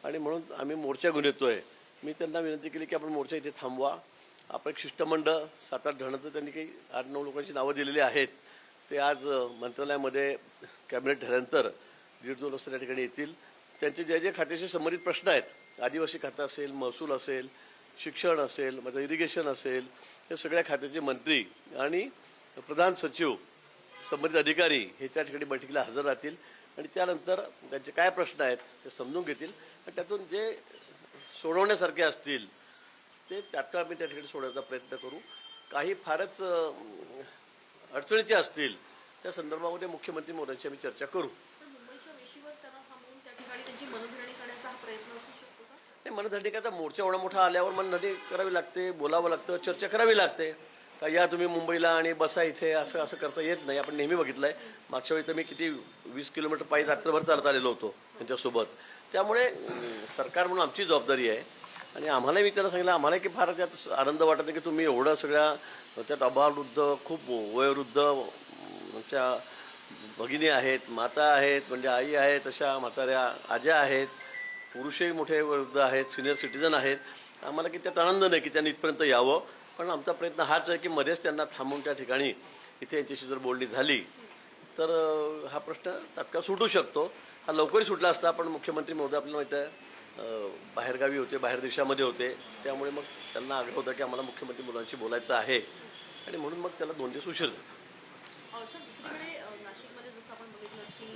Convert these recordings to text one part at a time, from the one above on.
आणि म्हणून आम्ही मोर्चा घेऊन येतोय. मी त्यांना विनंती केली की आपण मोर्चा इथे थांबवा. आपण एक शिष्टमंडळ 7-8 जणांचं त्यांनी काही 8-9 लोकांची नावं दिलेली आहेत. ते आज मंत्रालयामध्ये कॅबिनेट झाल्यानंतर 1.5-2 वाजता त्या ठिकाणी येतील. त्यांचे जे जे खात्याशी संबंधित प्रश्न आहेत, आदिवासी खातं असेल, महसूल असेल, शिक्षण असेल, माझं इरिगेशन असेल, हे सगळ्या खात्याचे मंत्री आणि प्रधान सचिव संबंधित अधिकारी हे त्या ठिकाणी बैठकीला हजर राहतील आणि त्यानंतर त्यांचे काय प्रश्न आहेत ते समजून घेतील आणि त्यातून जे सोडवण्यासारखे असतील ते तात्काळ आम्ही त्या ठिकाणी सोडवण्याचा प्रयत्न करू. काही फारच अडचणीचे असतील त्या संदर्भामध्ये मुख्यमंत्री मोदींशी आम्ही चर्चा करू. नाही, मनधरणी काय, मोर्चा एवढा मोठा आल्यावर मनधरणी करावी लागते, बोलावं लागतं, चर्चा करावी लागते. का या तुम्ही मुंबईला आणि बसा इथे असं असं करता येत नाही. आपण नेहमी बघितलं आहे. मागच्या वेळी तर मी किती 20 किलोमीटर पायी रात्रभर चालत आलेलो होतो त्यांच्यासोबत. त्यामुळे सरकार म्हणून आमची जबाबदारी आहे आणि आम्हालाही मी त्यांना सांगितलं, आम्हालाही की फार त्यात आनंद वाटत नाही की तुम्ही एवढं सगळ्या त्यात अभाववृद्ध, खूप वयोवृद्ध आमच्या भगिनी आहेत, माता आहेत, म्हणजे आई आहेत, अशा म्हाताऱ्या आज्या आहेत, पुरुषही मोठे वृद्ध आहेत, सिनियर सिटीजन आहेत. आम्हाला की त्यात आनंद नाही की त्यांनी इथपर्यंत यावं. पण आमचा प्रयत्न हाच आहे की मध्येच त्यांना थांबवून त्या ठिकाणी इथे यांच्याशी जर बोलणी झाली तर हा प्रश्न तात्काळ सुटू शकतो. हा लवकरही सुटला असता, पण मुख्यमंत्री महोदय आपल्याला माहीत आहे बाहेरगावी होते, बाहेर देशामध्ये होते. त्यामुळे मग त्यांना आग्रह होता की आम्हाला मुख्यमंत्री मुलांशी बोलायचं आहे आणि म्हणून मग त्याला 2 दिवस उशीर झाला. सर, दुसरीकडे नाशिकमध्ये जसं आपण बघितलं की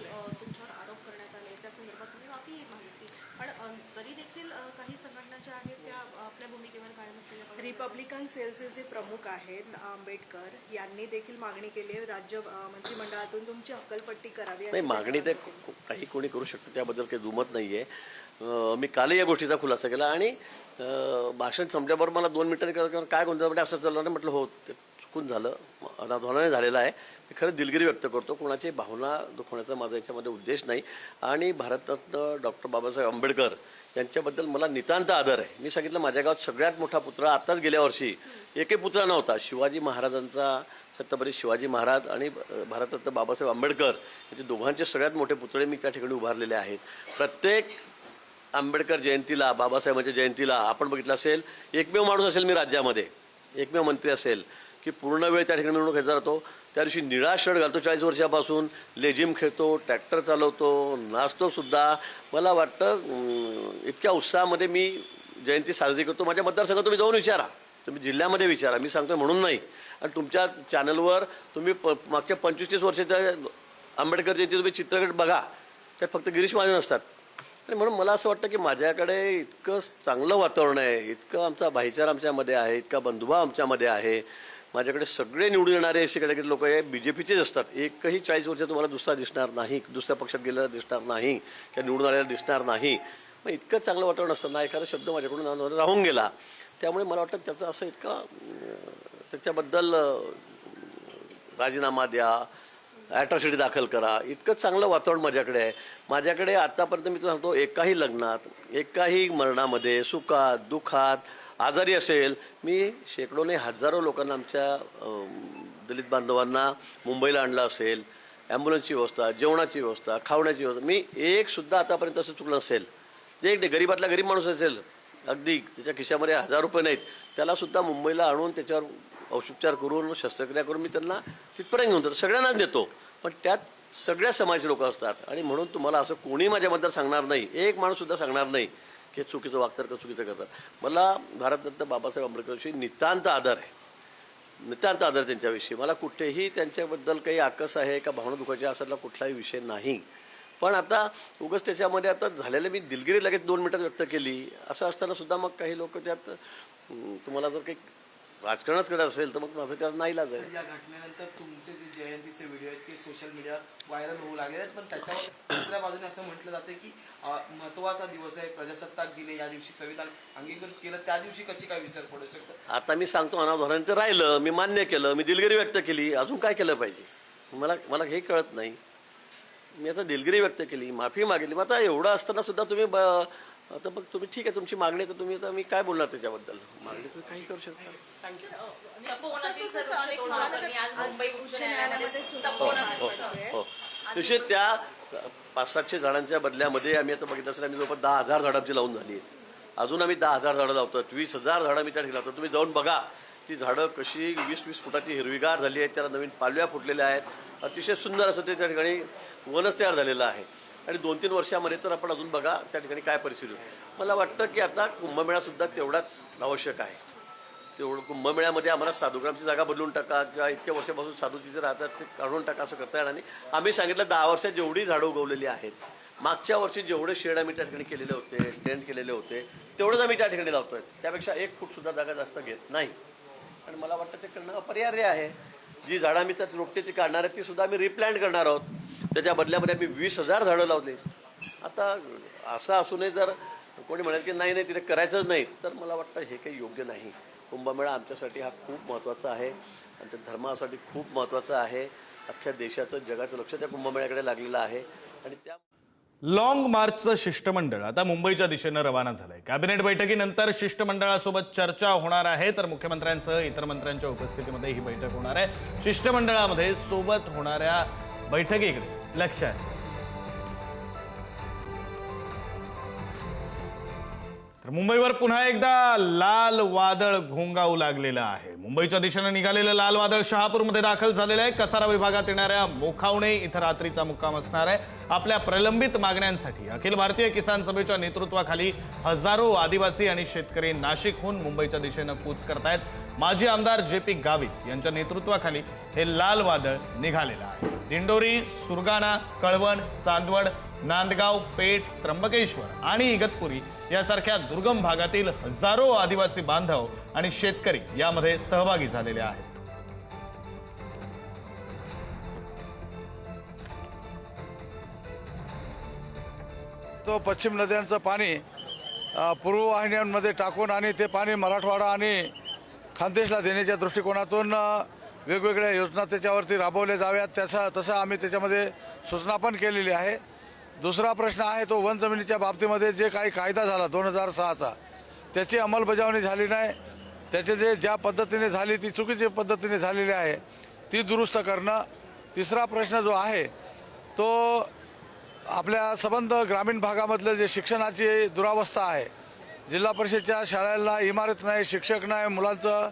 तुमच्यावर आरोप करण्यात आले, त्या संदर्भात तुम्ही माफी मागितली, पण तरी देखील काही संघटना ज्या आहेत त्या आपल्या भूमिकेवर कायम असलेल्या रिपब्लिकन सेलचे जे प्रमुख आहेत आंबेडकर यांनी देखील मागणी केली आहे राज्य मंत्रिमंडळातून तुमची हक्कलपट्टी करावी. नाही, मागणी तर काही कोणी करू शकतं, त्याबद्दल काही दुमत नाही आहे. मी कालही या गोष्टीचा खुलासा केला आणि भाषण संपल्याबरोबर मला 2 मिनिटांनी काय गोंधळ म्हणजे असं चाललं नाही. म्हटलं हो, ते चुकून झालं, अनाधोनाने झालेलं आहे. मी खरं दिलगिरी व्यक्त करतो. कोणाची भावना दुखवण्याचा माझा याच्यामध्ये उद्देश नाही आणि भारतरत्न डॉक्टर बाबासाहेब आंबेडकर यांच्याबद्दल मला नितांत आदर आहे. मी सांगितलं, माझ्या गावात सगळ्यात मोठा पुतळा आत्ताच गेल्या वर्षी एकही पुतळा नव्हता. शिवाजी महाराजांचा, छत्रपती शिवाजी महाराज आणि भारतरत्न बाबासाहेब आंबेडकर यांचे दोघांचे सगळ्यात मोठे पुतळे मी त्या ठिकाणी उभारलेले आहेत. प्रत्येक आंबेडकर जयंतीला, बाबासाहेबांच्या जयंतीला आपण बघितलं असेल, एकमेव माणूस असेल मी राज्यामध्ये, एकमेव मंत्री असेल की पूर्ण वेळ त्या ठिकाणी मिळून घेतला जातो. त्या दिवशी निळा शर्ट घालतो 40 वर्षापासून, लेझिम खेळतो, ट्रॅक्टर चालवतो, नाचतोसुद्धा. मला वाटतं इतक्या उत्साहामध्ये मी जयंती साजरी करतो. माझ्या मतदारसंघात तुम्ही जाऊन विचारा, तुम्ही जिल्ह्यामध्ये विचारा, मी सांगतो म्हणून नाही. आणि तुमच्या चॅनलवर तुम्ही मागच्या 25-30 वर्षाच्या आंबेडकर जयंती तुम्ही चित्रपट बघा, त्यात फक्त गिरीश महाजन असतात. आणि म्हणून मला असं वाटतं की माझ्याकडे इतकं चांगलं वातावरण आहे, इतकं आमचा भाईचारा आमच्यामध्ये आहे, इतका बंधुभाव आमच्यामध्ये आहे. माझ्याकडे सगळे निवडून येणारे असे कदाचित लोक हे BJPचेच असतात. एकही 40 वर्ष तुम्हाला दुसरा दिसणार नाही, दुसऱ्या पक्षात गेलेला दिसणार नाही किंवा निवडून आलेला दिसणार नाही. मग इतकं चांगलं वातावरण असताना एखादा शब्द माझ्याकडून राहून गेला. त्यामुळे मला वाटतं त्याचं असं इतकं त्याच्याबद्दल राजीनामा द्या, ॲट्रॉसिटी दाखल करा, इतकं चांगलं वातावरण माझ्याकडे आहे. माझ्याकडे आत्तापर्यंत मी तुला सांगतो, एकाही लग्नात, एकाही मरणामध्ये, सुखात, दुःखात, आजारी असेल, मी शेकडोने हजारो लोकांना, आमच्या दलित बांधवांना मुंबईला आणलं असेल. ॲम्ब्युलन्सची व्यवस्था, जेवणाची व्यवस्था, खावण्याची व्यवस्था, मी एकसुद्धा आतापर्यंत असं चुकलं नसेल. एक गरीबातला गरीब माणूस असेल, अगदी त्याच्या खिशामध्ये 1000 रुपये नाहीत, त्यालासुद्धा मुंबईला आणून त्याच्यावर औषधोपचार करून, शस्त्रक्रिया करून मी त्यांना तिथपर्यंत घेऊन जातो. सगळ्यांनाच देतो, पण त्यात सगळ्या समाजाचे लोक असतात. आणि म्हणून तुम्हाला असं कोणी माझ्याबद्दल सांगणार नाही, एक माणूससुद्धा सांगणार नाही की चुकीचं वागतात का चुकीचं करतात. मला भारतरत्न बाबासाहेब आंबेडकरविषयी नितांत आदर आहे, नितांत आदर त्यांच्याविषयी. मला कुठेही त्यांच्याबद्दल काही आकस आहे का भावना दुखायची असायला कुठलाही विषय नाही. पण आता उगाच त्याच्यामध्ये आता झालेलं मी दिलगिरी लगेच 2 मिनिटात व्यक्त केली. असं असताना सुद्धा मग काही लोक त्यात तुम्हाला जर काही राजकारणच करत असेल तर मग माझं त्यात नाईलाज आहे. या घटनेनंतर तुमचे जे जयंतीचे व्हिडिओ आहेत ते सोशल मीडियावर व्हायरल होऊ लागले आहेत, पण त्याच्यावर दुसऱ्या बाजूने असं म्हटलं जातं की महत्त्वाचा दिवस आहे, प्रजासत्ताक दिन आहे, या दिवशी संविधान अंगीकृत केलं, त्या दिवशी कशी काय विसर पडू शकतं. आता मी सांगतो, अनावधानाने ते राहिलं, मी मान्य केलं, मी दिलगिरी व्यक्त केली, अजून काय केलं पाहिजे मला हे कळत नाही. मी आता दिलगिरी व्यक्त केली, माफी मागितली. मग आता एवढं असताना सुद्धा तुम्ही आता मग तुम्ही ठीक आहे, तुमची मागणी तर तुम्ही, आता मी काय बोलणार त्याच्याबद्दल. मागणी तुम्ही काही करू शकता. तपोवनातील सर्वोच्च महानगर आज मुंबई उच्च न्यायालयामध्ये तपोवनात तसे त्या 500-700 झाडांच्या बदल्यामध्ये आम्ही आता बघितलं असेल आम्ही जवळपास 10,000 झाडं आमची लावून झाली आहेत. अजून आम्ही 10,000 झाडं लावतो. 20,000 झाडं मी त्या ठिकाणी लावतो. तुम्ही जाऊन बघा ती झाडं कशी 20-20 फुटाची हिरवीगार झाली आहेत. त्याला नवीन पालव्या फुटलेल्या आहेत. अतिशय सुंदर असं ते त्या ठिकाणी वनच तयार झालेलं आहे. आणि 2-3 वर्षामध्ये तर आपण अजून बघा त्या ठिकाणी काय परिस्थिती होती. मला वाटतं की आता कुंभमेळासुद्धा तेवढाच आवश्यक आहे. तेवढं कुंभमेळ्यामध्ये आम्हाला साधुग्रामची जागा बदलून टाका किंवा इतक्या वर्षापासून साधू तिथे राहतात ते काढून टाका असं करता येणार नाही. आम्ही सांगितलं 10 वर्षात जेवढी झाडं उगवलेली आहेत, मागच्या वर्षी जेवढे शेड आम्ही त्या ठिकाणी केलेले होते, टेंट केलेले होते, तेवढंच आम्ही त्या ठिकाणी लावतोय. त्यापेक्षा 1 फूटसुद्धा जागा जास्त घेत नाही. आणि मला वाटतं ते करणं अपरिहार्य आहे. जी झाडं आम्ही त्यात रोपटे ती काढणार आहेत ती सुद्धा आम्ही रिप्लांट करणार आहोत. त्याच्या बदल्यामध्ये आम्ही 20,000 झाडं लावली. आता असं असूनही जर कोणी म्हणाल की नाही तिथे करायचंच नाही, तर मला वाटतं हे काही योग्य नाही. कुंभमेळा आमच्यासाठी हा खूप महत्त्वाचा आहे. आमच्या धर्मासाठी खूप महत्त्वाचा आहे. अख्ख्या देशाचं जगाचं लक्ष त्या कुंभमेळ्याकडे लागलेलं आहे. आणि त्या लॉंग मार्चचं शिष्टमंडळ आता मुंबईच्या दिशेनं रवाना झालंय. कॅबिनेट बैठकीनंतर शिष्टमंडळासोबत चर्चा होणार आहे, तर मुख्यमंत्र्यांसह इतर मंत्र्यांच्या उपस्थितीमध्ये ही बैठक होणार आहे. शिष्टमंडळामध्ये सोबत होणाऱ्या बैठकीकडे लक्ष असेल. तर मुंबईवर पुन्हा एकदा लाल वादळ घोंगावू लागलेलं आहे. मुंबईच्या दिशेने निघालेलं लाल वादळ शहापूरमध्ये दाखल झालेलं आहे. कसारा विभागात येणाऱ्या मोखावणे इथं रात्रीचा मुक्काम असणार आहे. आपल्या प्रलंबित मागण्यांसाठी अखिल भारतीय किसान सभेच्या नेतृत्वाखाली हजारो आदिवासी आणि शेतकरी नाशिकहून मुंबईच्या दिशेनं कूच करतायत. माजी आमदार JP गावित यांच्या नेतृत्वाखाली हे लाल वादळ निघालेलं आहे. दिंडोरी, सुरगाणा, कळवण, चांदवड, नांदगाव, पेठ, त्र्यंबकेश्वर आणि इगतपुरी यासारख्या दुर्गम भागातील हजारो आदिवासी बांधव आणि शेतकरी यामध्ये सहभागी झालेले आहेत. तो पश्चिम नद्यांचं पाणी पूर्व वाहिन्यांमध्ये टाकून आणि ते पाणी मराठवाडा आणि खानदेशला देण्याच्या दृष्टिकोनातून वेगवेगळ्या योजना त्याच्यावरती राबवल्या जाव्यात. तसं आम्ही त्याच्यामध्ये सूचना पण केलेली आहे. दुसरा प्रश्न आहे तो वन जमिनीच्या बाबतीमध्ये जे काही कायदा झाला 2006चा त्याची अंमलबजावणी झाली नाही. त्याचे ज्या पद्धतीने झाली ती चुकीच्या पद्धतीने झालेली आहे ती दुरुस्त करणं. तिसरा प्रश्न जो आहे तो आपल्या संबंध ग्रामीण भागामधलं जे शिक्षणाची दुरावस्था आहे. जिल्हा परिषदच्या शाळांना इमारत नाही, शिक्षक नाही, मुलांचं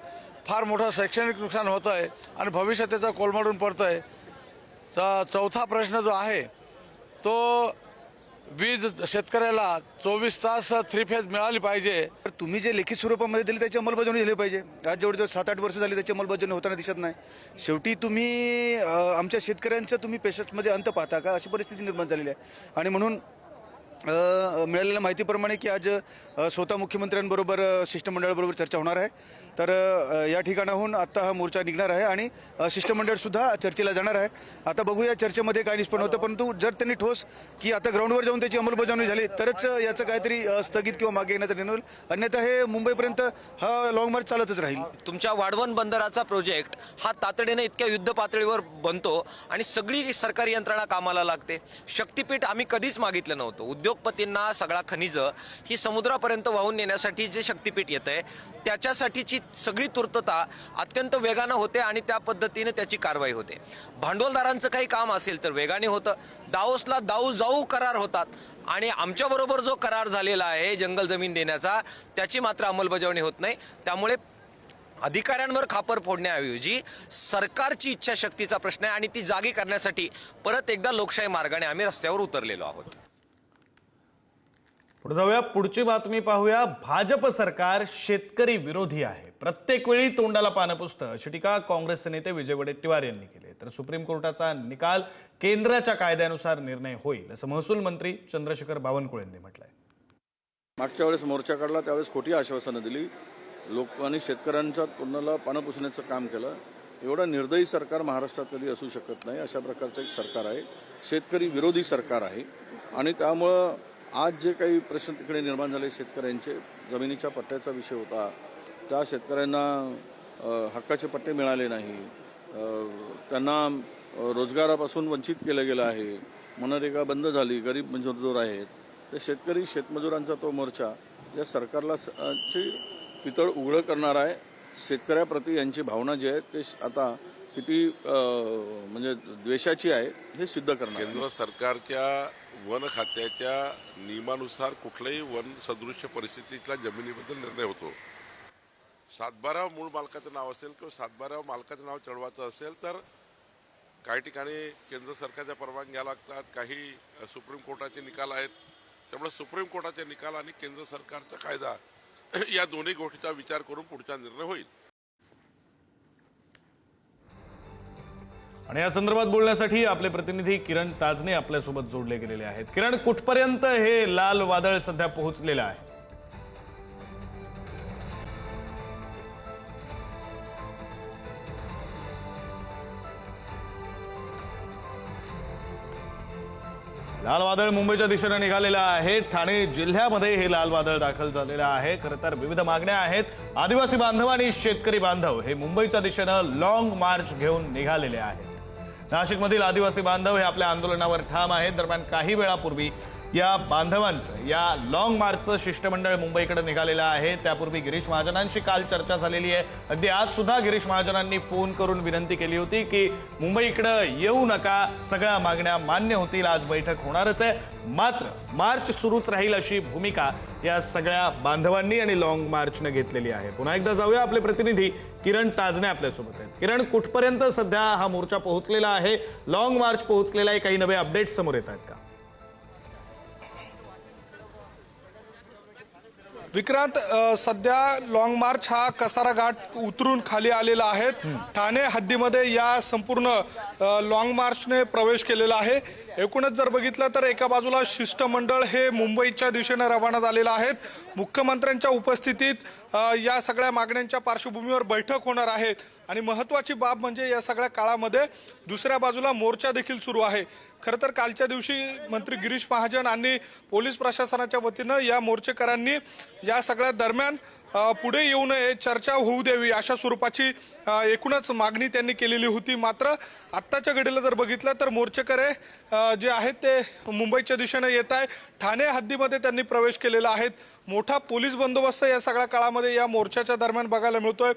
फार मोठं शैक्षणिक नुकसान होतं आहे आणि भविष्य त्याचं कोलमडून पडतं आहे. चौथा प्रश्न जो आहे तो वीज शेतकऱ्याला 24 तास 3 फेज मिळाली पाहिजे. तर तुम्ही जे लिखित स्वरूपामध्ये दिली त्याची अंमलबजावणी झाली पाहिजे. आज जवळजवळ 7-8 वर्ष झाली त्याची अंमलबजावणी होताना दिसत नाही. शेवटी तुम्ही आमच्या शेतकऱ्यांचं तुम्ही पेशन्समध्ये अंत पाहता का, अशी परिस्थिती निर्माण झालेली आहे. आणि म्हणून मिळालेल्या माहितीप्रमाणे की आज स्वतः मुख्यमंत्र्यांबरोबर शिष्टमंडळाबरोबर चर्चा होणार आहे. तर या ठिकाणाहून आत्ता हा मोर्चा निघणार आहे आणि शिष्टमंडळसुद्धा चर्चेला जाणार आहे. आता बघूया चर्चेमध्ये काय निष्पन्न होतं. परंतु जर त्यांनी ठोस की आता ग्राउंडवर जाऊन त्याची अंमलबजावणी झाली तरच याचं काहीतरी स्थगित किंवा मागे येण्याचा निर्णय होईल. अन्यथा हे मुंबईपर्यंत हा लॉंग मार्च चालतच राहील. तुमच्या वाढवण बंदराचा प्रोजेक्ट हा तातडीने इतक्या युद्ध पातळीवर बनतो आणि सगळी सरकारी यंत्रणा कामाला लागते. शक्तीपीठ आम्ही कधीच मागितलं नव्हतं. उद्योगपतींना सगळा खनिज ही समुद्रापर्यंत वाहून नेण्यासाठी जे शक्तीपीठ येत आहे त्याच्यासाठीची सगळी तुर्तता अत्यंत वेगानं होते आणि त्या पद्धतीने त्याची कारवाई होते. भांडवलदारांचं काही काम असेल तर वेगाने होतं. दाओसला जाऊ करार होतात आणि आमच्याबरोबर जो करार झालेला आहे जंगल जमीन देण्याचा त्याची मात्र अंमलबजावणी होत नाही. त्यामुळे अधिकाऱ्यांवर खापर फोडण्याऐवजी सरकारची इच्छाशक्तीचा प्रश्न आहे आणि ती जागी करण्यासाठी परत एकदा लोकशाही मार्गाने आम्ही रस्त्यावर उतरलेलो आहोत. पुढे जाऊया, पुढची बातमी पाहूया. भाजप सरकार शेतकरी विरोधी आहे, प्रत्येक वेळी तोंडाला पानं पुसतं अशी टीका काँग्रेसचे नेते विजय वडेट्टीवार यांनी केली. तर सुप्रीम कोर्टाचा निकाल केंद्राच्या कायद्यानुसार निर्णय होईल असं महसूल मंत्री चंद्रशेखर बावनकुळे यांनी म्हटलंय. मागच्या वेळेस मोर्चा काढला त्यावेळेस खोटी आश्वासनं दिली. लोकांनी शेतकऱ्यांच्या तोंडाला पानं पुसण्याचं काम केलं. एवढं निर्दयी सरकार महाराष्ट्रात कधी असू शकत नाही. अशा प्रकारचं एक सरकार आहे, शेतकरी विरोधी सरकार आहे. आणि त्यामुळं आज जे काही प्रश्न तिकडे निर्माण झाले शेतकऱ्यांचे, जमिनीच्या पट्ट्याचा विषय होता, त्या शेतकऱ्यांना हक्काचे पट्टे मिळाले नाही, त्यांना रोजगारापासून वंचित केलं गेलं आहे, मनरेगा बंद झाली, गरीब मजूर आहेत. तर शेतकरी शेतमजुरांचा तो मोर्चा या सरकारला पितळ उघडं करणार आहे. शेतकऱ्याप्रती यांची भावना जी आहे ते आता किती म्हणजे द्वेषाची आहे हे सिद्ध करणार. केंद्र सरकारच्या वन खात्याच्या नियमानुसार कुठल्याही वन सदृश्य परिस्थितीतल्या जमिनीबद्दल निर्णय होतो. सातबारा मूळ मालकाचं नाव असेल किंवा सातबारा मालकाचं नाव चढवायचं असेल तर काही ठिकाणी केंद्र सरकारच्या परवानगी घ्याव्या लागतात, काही सुप्रीम कोर्टाचे निकाल आहेत. त्यामुळे सुप्रीम कोर्टाचे निकाल आणि केंद्र सरकारचा कायदा या दोन्ही गोष्टीचा विचार करून पुढचा निर्णय होईल. आणि या संदर्भात बोलण्यासाठी आपले प्रतिनिधी किरण ताजने आपल्यासोबत जोडले गेलेले आहेत. किरण, कुठपर्यंत हे लाल वादळ सध्या पोहोचलेलं आहे? लाल वादळ मुंबईच्या दिशेने निघालेलं आहे. ठाणे जिल्ह्यामध्ये हे लाल वादळ दाखल झालेलं आहे. खरं तर विविध मागण्या आहेत. आदिवासी बांधव आणि शेतकरी बांधव हे मुंबईच्या दिशेनं लॉंग मार्च घेऊन निघालेले आहेत. नाशिकमधील आदिवासी बांधव हे आपल्या आंदोलनावर ठाम आहेत. दरम्यान काही वेळापूर्वी या बांधवांचं या लॉंग मार्चचं शिष्टमंडळ मुंबईकडे निघालेलं आहे. त्यापूर्वी गिरीश महाजनांशी काल चर्चा झालेली आहे. अगदी आज सुद्धा गिरीश महाजनांनी फोन करून विनंती केली होती की मुंबईकडे येऊ नका, सगळ्या मागण्या मान्य होतील, आज बैठक होणारच आहे. मात्र मार्च सुरूच राहील अशी भूमिका या सगळ्या बांधवांनी आणि लॉंग मार्चने घेतलेली आहे. पुन्हा एकदा जाऊया, आपले प्रतिनिधी किरण ताजने आपल्यासोबत आहेत. किरण, कुठपर्यंत सध्या हा मोर्चा पोहोचलेला आहे, लॉंग मार्च पोहोचलेला आहे, काही नवे अपडेट्स समोर येत आहेत का? विक्रांत, सध्या लॉंग मार्च हा कसारा घाट उतरून खाली आलेला आहे. ठाणे हद्दीमध्ये या संपूर्ण लॉंग मार्चने प्रवेश केलेला आहे. एकूणच जर बघितलं तर एका बाजूला शिष्टमंडळ हे मुंबईच्या दिशेने रवाना झालेलं आहेत. मुख्यमंत्र्यांच्या उपस्थितीत या सगळ्या मागण्यांच्या पार्श्वभूमीवर बैठक होणार आहे. आणि महत्त्वाची बाब म्हणजे या सगळ्या काळामध्ये दुसऱ्या बाजूला मोर्चा देखील सुरू आहे. खरं तर कालच्या दिवशी मंत्री गिरीश महाजन आणि पोलीस प्रशासनाच्या वतीनं या मोर्चेकऱ्यांनी या सगळ्या दरम्यान पुढे येऊ नये, चर्चा होऊ द्यावी अशा स्वरूपाची एकूणच मागणी त्यांनी केलेली होती. मात्र आत्ताच्या घडीला जर बघितलं तर मोर्चेकरी जे आहेत ते मुंबईच्या दिशेने येत आहे. ठाणे हद्दीमध्ये त्यांनी प्रवेश केलेला आहे. मोठा पोलीस बंदोबस्त या सगळ्या काळामध्ये या मोर्चाच्या दरम्यान बघायला मिळतोय.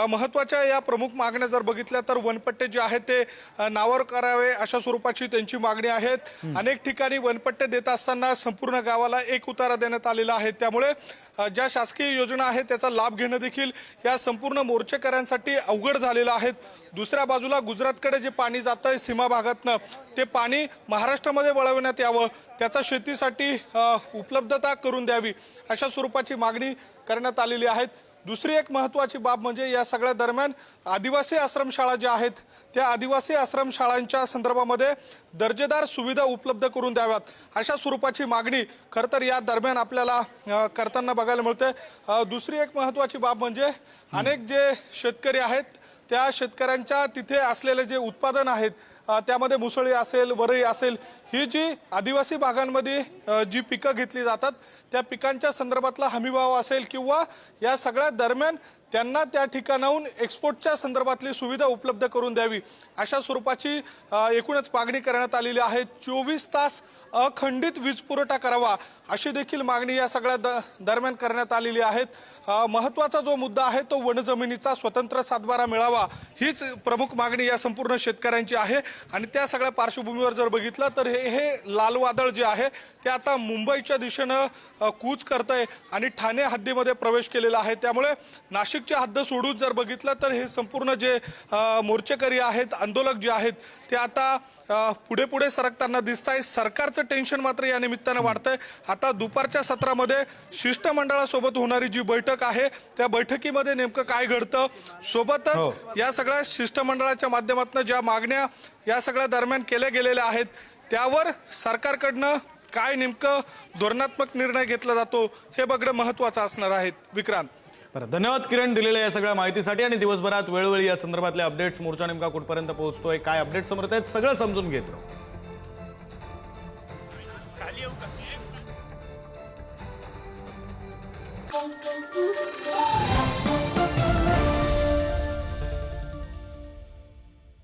महत्त्वाच्या या प्रमुख मागण्या जर बघितल्या तर वनपट्टे जे आहेत ते नावावर करावे अशा स्वरूपाची त्यांची मागणी आहेत. अनेक ठिकाणी वनपट्टे देत असताना संपूर्ण गावाला एक उतारा देण्यात आलेला आहे. त्यामुळे ज्या शासकीय योजना आहेत त्याचा लाभ घेणं देखील या संपूर्ण मोर्चेकऱ्यांसाठी अवघड झालेलं आहे. दुसऱ्या बाजूला गुजरातकडे जे पाणी जात आहे सीमा भागातनं, ते पाणी महाराष्ट्रामध्ये वळवण्यात यावं, त्याचा शेतीसाठी उपलब्धता करून द्यावी अशा स्वरूपाची मागणी करण्यात आलेली आहे. दुसरी एक महत्त्वाची बाब म्हणजे या सगळ्या दरम्यान आदिवासी आश्रमशाळा ज्या आहेत त्या आदिवासी आश्रमशाळांच्या संदर्भामध्ये दर्जेदार सुविधा उपलब्ध करून द्याव्यात अशा स्वरूपाची मागणी खरं तर या दरम्यान आपल्याला करताना बघायला मिळते. दुसरी एक महत्त्वाची बाब म्हणजे अनेक जे शेतकरी आहेत त्या शेतकऱ्यांच्या तिथे असलेले जे उत्पादन आहेत त्यामध्ये मुसळी असेल, वरई असेल, ही जी आदिवासी भागांमध्ये जी पिकं घेतली जातात त्या पिकांच्या संदर्भातला हमीभाव असेल किंवा या सगळ्या दरम्यान त्यांना त्या ठिकाणाहून एक्सपोर्टच्या संदर्भातली सुविधा उपलब्ध करून द्यावी अशा स्वरूपाची एकूणच मागणी करण्यात आलेली आहे. 24 तास अखंडित वीज पुरवठा करावा अशी देखील मागणी या सगळ्या दरम्यान करण्यात आलेली आहे. महत्त्वाचा जो मुद्दा आहे तो वनजमिनीचा स्वतंत्र सातबारा मिळावा हीच प्रमुख मागणी या संपूर्ण शेतकऱ्यांची आहे. आणि त्या सगळ्या पार्श्वभूमीवर जर बघितलं तर हे लाल वादळ जे आहे ते आता मुंबईच्या दिशेनं कूच करतंय आणि ठाणे हद्दीमध्ये प्रवेश केलेला आहे. त्यामुळे नाशिकची हद्द सोडून जर बघितलं तर हे संपूर्ण जे मोर्चेकरी आहेत, आंदोलक जे आहेत ते आता पुढे पुढे सरकताना दिसत आहे. सरकारचं टेन्शन मात्र या निमित्तानं वाढतंय. आता दुपारच्या सत्रामध्ये शिष्टमंडळासोबत होणारी जी बैठक आहे त्या बैठकीमध्ये नेमकं काय घडतं, सोबतच या सगळ्या शिष्टमंडळाच्या माध्यमातून ज्या मागण्या या सगळ्या दरम्यान केल्या गेलेल्या आहेत त्यावर सरकारकडनं काय नेमकं धोरणात्मक निर्णय घेतला जातो हे बघणं महत्त्वाचं असणार आहे. विक्रांत, बरं, धन्यवाद किरण दिलेल्या या सगळ्या माहितीसाठी. आणि दिवसभरात वेळोवेळी या संदर्भातले अपडेट्स, मोर्चा नेमका कुठपर्यंत पोहोचतोय, काय अपडेट्स समोर येत आहेत, सगळं समजून घेत राहू.